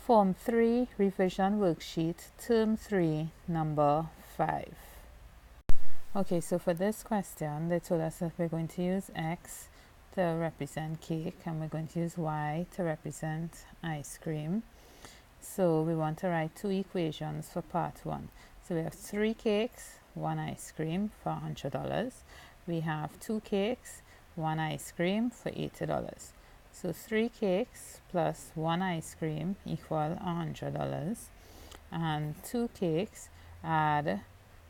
Form 3 Revision Worksheet, Term 3, Number 5. Okay, so for this question, they told us that we're going to use X to represent cake and we're going to use Y to represent ice cream. So we want to write two equations for part 1. So we have 3 cakes, 1 ice cream for $100. We have 2 cakes, 1 ice cream for $80. So 3 cakes plus 1 ice cream equal $100, and 2 cakes add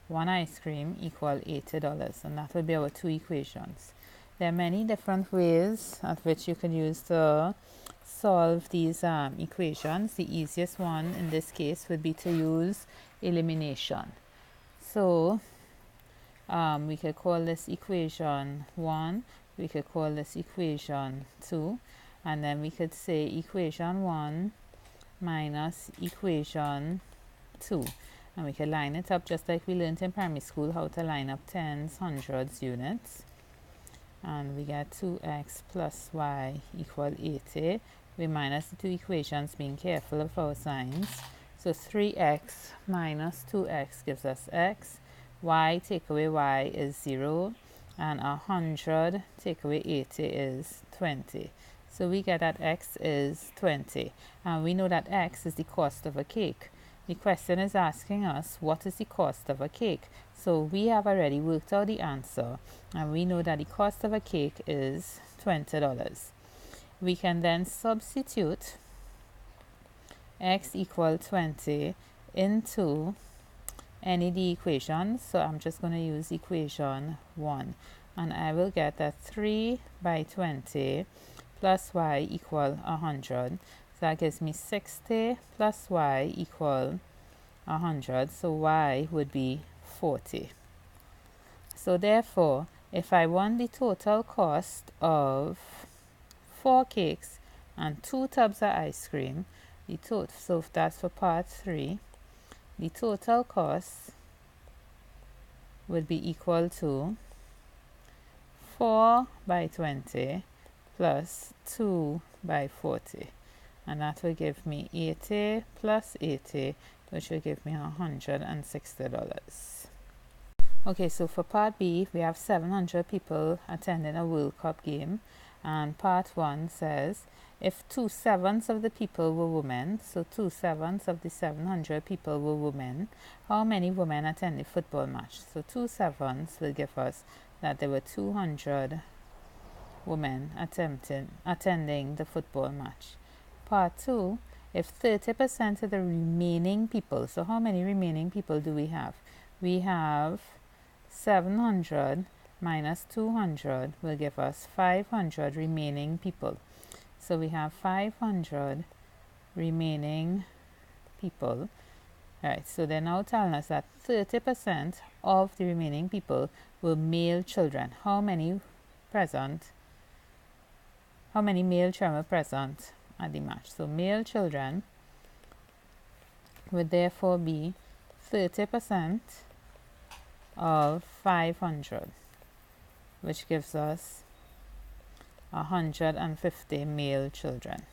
1 ice cream equal $80, and that will be our two equations. There are many different ways at which you can use to solve these equations. The easiest one in this case would be to use elimination. So we could call this equation 1, we could call this equation 2, and then we could say equation 1 minus equation 2. And we could line it up just like we learned in primary school how to line up tens, hundreds, units. And we get 2x plus y equal 80. We minus the two equations, being careful of our signs. So 3x minus 2x gives us x. Y take away y is 0. And 100 take away 80 is 20. So we get that x is 20. And we know that x is the cost of a cake. The question is asking us, what is the cost of a cake? So we have already worked out the answer, and we know that the cost of a cake is $20. We can then substitute x equal 20 into any of the equations. So I'm just going to use equation 1, and I will get that 3 by 20 plus y equal 100. So that gives me 60 plus y equal 100. So y would be 40. So therefore, if I want the total cost of 4 cakes and 2 tubs of ice cream, so if that's for part 3, the total cost would be equal to 4 by 20 plus 2 by 40. And that will give me 80 plus 80, which will give me $160. Okay, so for part B, we have 700 people attending a World Cup game. And part 1 says, if 2/7 of the people were women, so 2/7 of the 700 people were women, how many women attend the football match? So 2/7 will give us that there were 200 women attending the football match. Part 2, if 30% of the remaining people, so how many remaining people do we have? We have 700 minus 200 will give us 500 remaining people. So we have 500 remaining people. Right, so they're now telling us that 30% of the remaining people were male children. How many male children were present at the match? So male children would therefore be 30% of 500, which gives us 150 male children.